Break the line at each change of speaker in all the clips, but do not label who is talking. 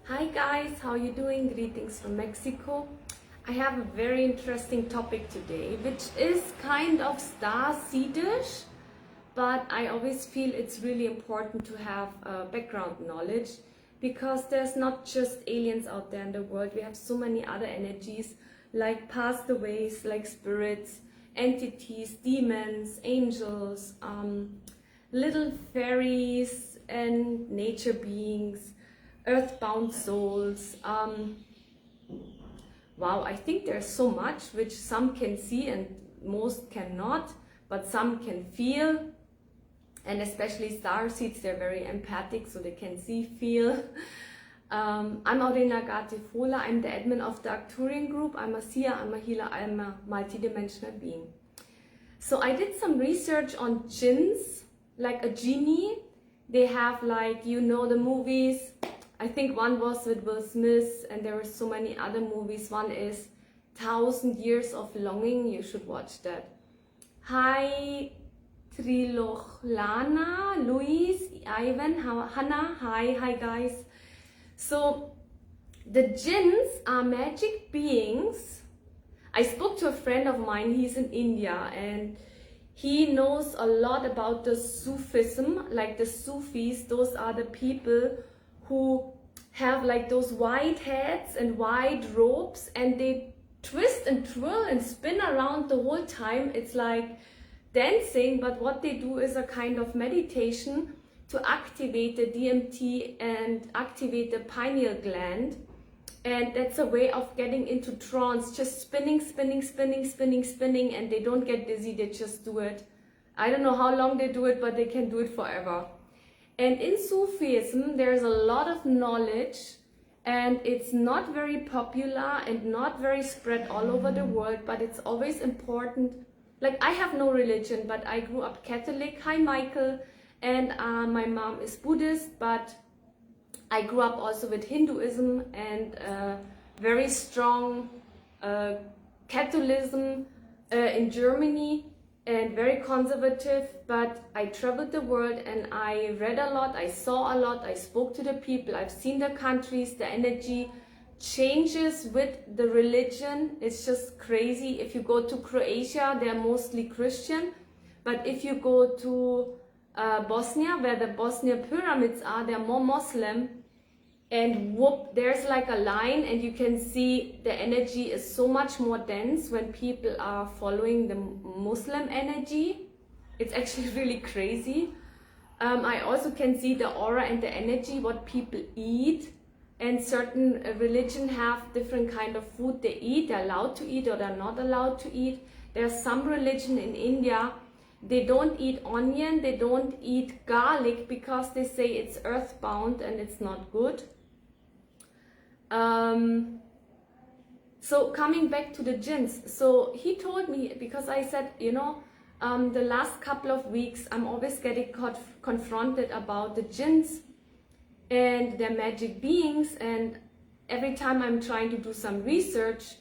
Hi guys, how you doing? Greetings from Mexico. I have a very interesting topic today, which is kind of starseedish, but I always feel it's really important to have background knowledge because there's not just aliens out there in the world. We have so many other energies like pastaways, like spirits, entities, demons, angels, little fairies and nature beings, earthbound souls. Wow, I think there's so much which some can see and most cannot, but some can feel. And especially starseeds, they're very empathic, so they can see, feel. I'm Aurena Fola. I'm the admin of the Arcturian group. I'm a seer, I'm a healer, I'm a multidimensional being. So I did some research on jinns, like a genie. They have, like, you know, the movies. I think one was with Will Smith, and there were so many other movies. One is 1,000 Years of Longing. You should watch that. Hi, Trilochlana, Luis, Ivan, Hannah. Hi guys. So the jinns are magic beings. I spoke to a friend of mine. He's in India, and he knows a lot about the Sufism, like the Sufis. Those are the people who have like those white hats and white robes, and they twist and twirl and spin around the whole time. It's like dancing, but what they do is a kind of meditation to activate the DMT and activate the pineal gland. And that's a way of getting into trance, just spinning, and they don't get dizzy, they just do it. I don't know how long they do it, but they can do it forever. And in Sufism, there's a lot of knowledge, and it's not very popular and not very spread all over the world, but it's always important. Like, I have no religion, but I grew up Catholic. Hi, Michael. And my mom is Buddhist, but I grew up also with Hinduism and very strong Catholicism in Germany, and very conservative. But I traveled the world and I read a lot, I saw a lot, I spoke to the people, I've seen the countries, the energy changes with the religion. It's just crazy. If you go to Croatia, they're mostly Christian, but if you go to Bosnia, where the Bosnia pyramids are, they're more Muslim. And whoop, there's like a line, and you can see the energy is so much more dense when people are following the Muslim energy. It's actually really crazy. I also can see the aura and the energy, what people eat. And certain religion have different kind of food they eat. They're allowed to eat or they're not allowed to eat. There's some religion in India, they don't eat onion, they don't eat garlic because they say it's earthbound and it's not good. So coming back to the jinns, so he told me, because I said, you know, the last couple of weeks I'm always getting confronted about the jinns and their magic beings, and every time I'm trying to do some research,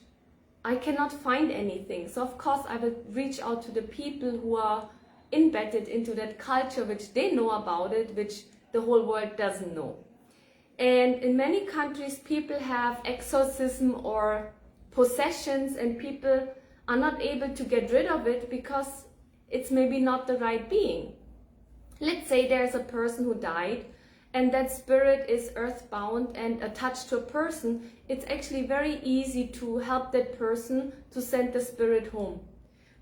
I cannot find anything. So of course I will reach out to the people who are embedded into that culture, which they know about it, which the whole world doesn't know. And in many countries, people have exorcism or possessions, and people are not able to get rid of it because it's maybe not the right being. Let's say there's a person who died, and that spirit is earthbound and attached to a person. It's actually very easy to help that person to send the spirit home.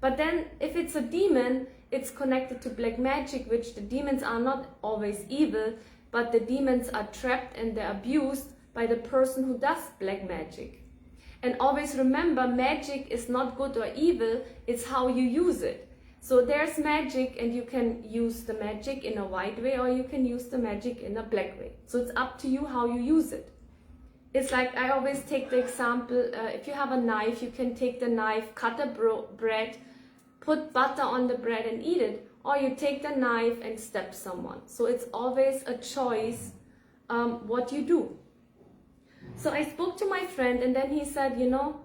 But then if it's a demon, it's connected to black magic, which the demons are not always evil, but the demons are trapped and they're abused by the person who does black magic. And always remember, magic is not good or evil, it's how you use it. So there's magic, and you can use the magic in a white way or you can use the magic in a black way. So it's up to you how you use it. It's like, I always take the example, if you have a knife, you can take the knife, cut a bread, put butter on the bread and eat it, or you take the knife and stab someone. So it's always a choice what you do. So I spoke to my friend, and then he said, you know,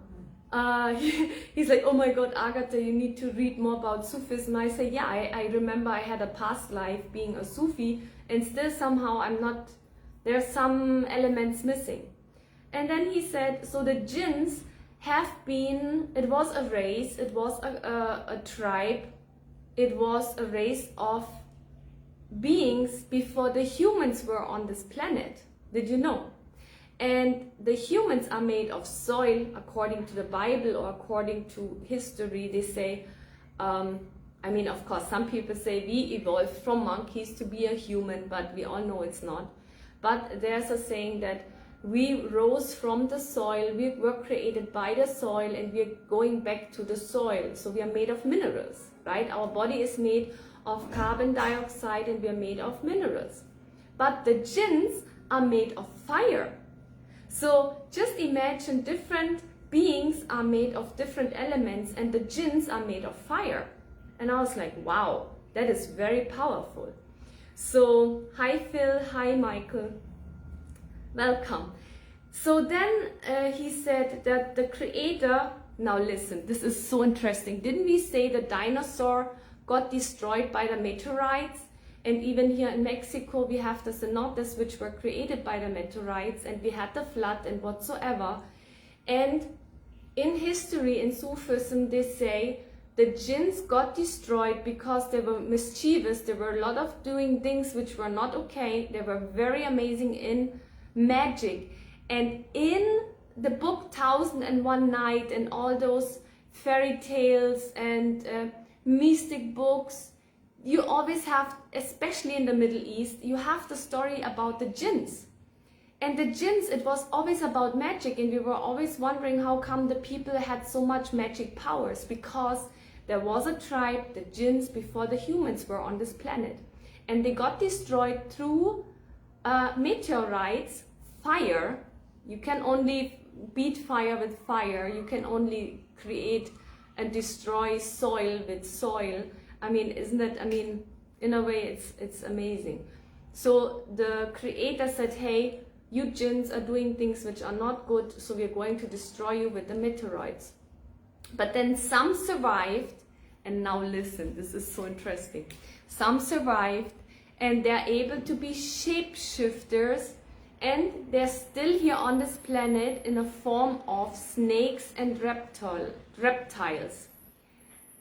he's like, oh my God, Agatha, you need to read more about Sufism. I say, yeah, I remember I had a past life being a Sufi, and still somehow I'm not There are some elements missing. And then he said, so the jinns have been, it was a race, it was a tribe, it was a race of beings before the humans were on this planet. Did you know? And the humans are made of soil, according to the Bible or according to history. They say, I mean, of course, some people say we evolved from monkeys to be a human, but we all know it's not. But there's a saying that we rose from the soil, we were created by the soil, and we're going back to the soil. So we are made of minerals, right? Our body is made of carbon dioxide and we are made of minerals. But the jinns are made of fire. So just imagine different beings are made of different elements and the jinns are made of fire. And I was like, wow, that is very powerful. So hi Phil, hi Michael, welcome. So then he said that the creator, now listen, this is so interesting. Didn't we say the dinosaur got destroyed by the meteorites? And even here in Mexico, we have the cenotes which were created by the meteorites, and we had the flood and whatsoever. And in history, in Sufism, they say the jinns got destroyed because they were mischievous. There were a lot of doing things which were not okay. They were very amazing in magic. And in the book 1001 Night and all those fairy tales and mystic books, you always have, especially in the Middle East, you have the story about the jinns. And the jinns, it was always about magic, and we were always wondering how come the people had so much magic powers, because there was a tribe, the jinns, before the humans were on this planet. And they got destroyed through meteorites, fire. You can only beat fire with fire. You can only create and destroy soil with soil. I mean, isn't it, I mean, in a way, it's amazing. So the creator said, hey, you jinns are doing things which are not good, so we're going to destroy you with the meteorites. But then some survived, and now listen, this is so interesting. Some survived, and they're able to be shapeshifters, and they're still here on this planet in a form of snakes and reptiles.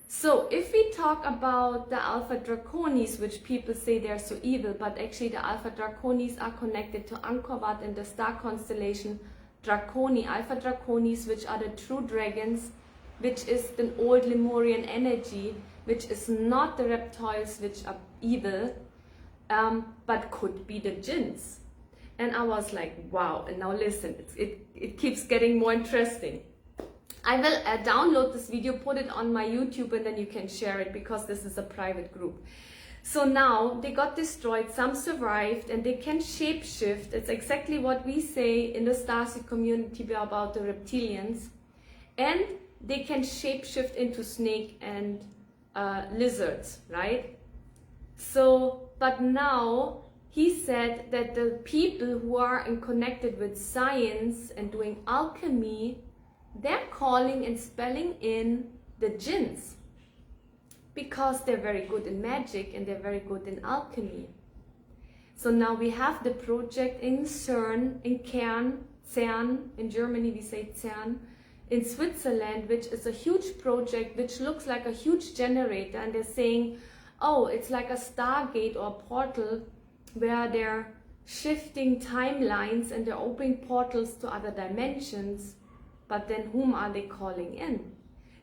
So if we talk about the Alpha Draconis, which people say they're so evil, but actually the Alpha Draconis are connected to Angkor Wat and the star constellation Draconi, Alpha Draconis, which are the true dragons, which is the old Lemurian energy, which is not the reptiles which are evil, but could be the jinns. And I was like, wow, and now listen, it keeps getting more interesting. I will download this video, put it on my YouTube, and then you can share it because this is a private group. So now they got destroyed, some survived, and they can shapeshift. It's exactly what we say in the starseed community about the reptilians. And they can shapeshift into snake and lizards, right? So, but now he said that the people who are connected with science and doing alchemy, they're calling and spelling in the jinns because they're very good in magic and they're very good in alchemy. So now we have the project in CERN, in CERN, in Germany we say CERN, in Switzerland, which is a huge project which looks like a huge generator, and they're saying, oh, it's like a Stargate or a portal where they're shifting timelines and they're opening portals to other dimensions. But then whom are they calling in?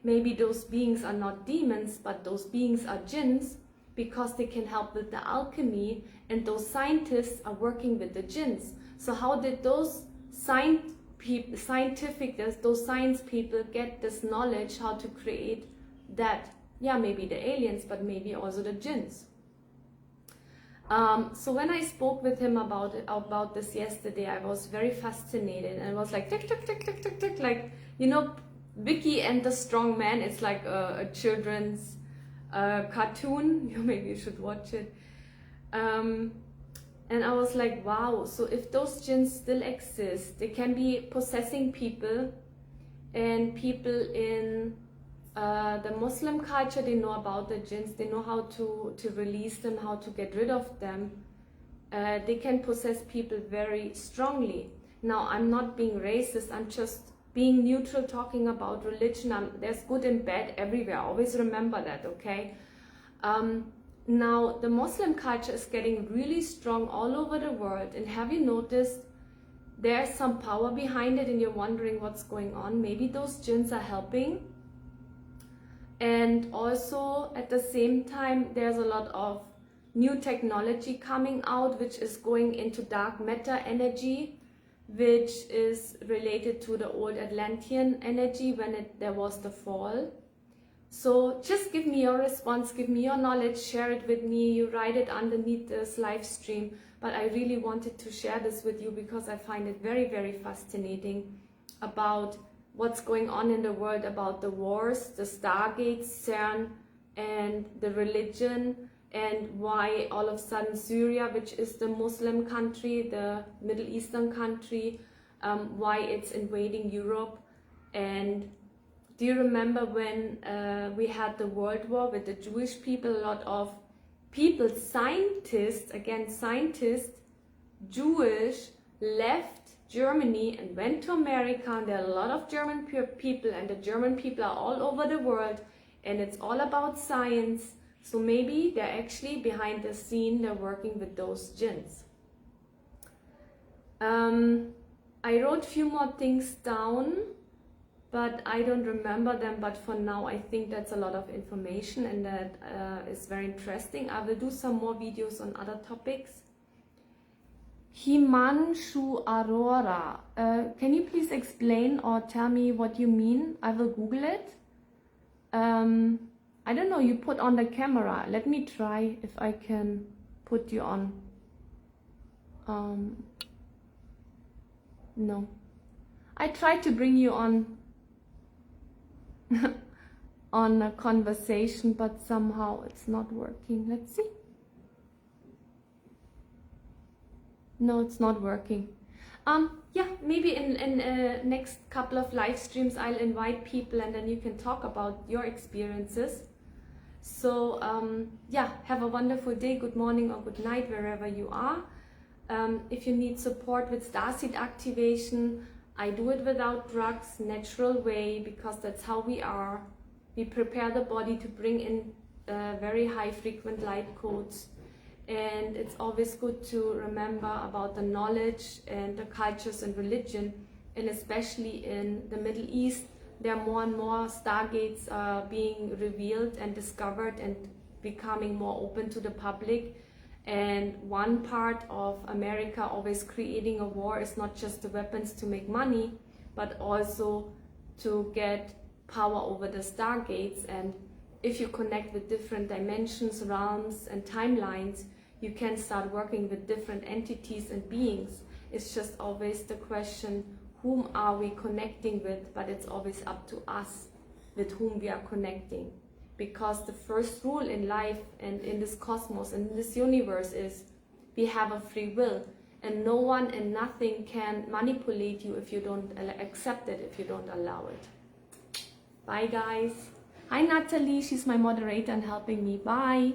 Maybe those beings are not demons, but those beings are jinns because they can help with the alchemy, and those scientists are working with the jinns. So how did those science people get this knowledge how to create that? Yeah, maybe the aliens, but maybe also the jinns. So when I spoke with him about this yesterday, I was very fascinated, and I was like, tick, tick, tick, tick, tick, tick, like, you know, Vicky and the Strong Man. It's like a children's cartoon. Maybe you should watch it. And I was like, wow, so if those jinns still exist, they can be possessing people, and people in the Muslim culture, they know about the jinns, they know how to release them, how to get rid of them. they can possess people very strongly. Now, I'm not being racist, I'm just being neutral, talking about religion. There's good and bad everywhere, always remember that, okay? Now, the Muslim culture is getting really strong all over the world, and have you noticed there's some power behind it and you're wondering what's going on? Maybe those jinns are helping. And also, at the same time, there's a lot of new technology coming out, which is going into dark matter energy, which is related to the old Atlantean energy when there was the fall. So just give me your response, give me your knowledge, share it with me. You write it underneath this live stream. But I really wanted to share this with you because I find it very, very fascinating about what's going on in the world, about the wars, the Stargates, CERN, and the religion, and why all of a sudden Syria, which is the Muslim country, the Middle Eastern country, why it's invading Europe. And do you remember when we had the World War with the Jewish people? A lot of people, scientists, again scientists, Jewish, left Germany and went to America, and there are a lot of German people, and the German people are all over the world, and it's all about science. So maybe they're actually behind the scene, they're working with those jinns. I wrote a few more things down, but I don't remember them. But for now, I think that's a lot of information, and that is very interesting. I will do some more videos on other topics. Himanshu Arora, can you please explain or tell me what you mean? I will Google it. I don't know, you put on the camera. Let me try if I can put you on. No. I tried to bring you on on a conversation, but somehow it's not working. Let's see. No, it's not working. Yeah, maybe in next couple of live streams I'll invite people, and then you can talk about your experiences. So yeah, have a wonderful day, good morning or good night, wherever you are. If you need support with starseed activation, I do it without drugs, natural way, because that's how we are. We prepare the body to bring in very high frequent light codes. And it's always good to remember about the knowledge and the cultures and religion, and especially in the Middle East, there are more and more stargates being revealed and discovered and becoming more open to the public. And one part of America always creating a war is not just the weapons to make money, but also to get power over the stargates. And if you connect with different dimensions, realms and timelines, you can start working with different entities and beings. It's just always the question, whom are we connecting with? But it's always up to us with whom we are connecting. Because the first rule in life and in this cosmos and in this universe is we have a free will, and no one and nothing can manipulate you if you don't accept it, if you don't allow it. Bye guys. Hi Natalie, she's my moderator and helping me. Bye.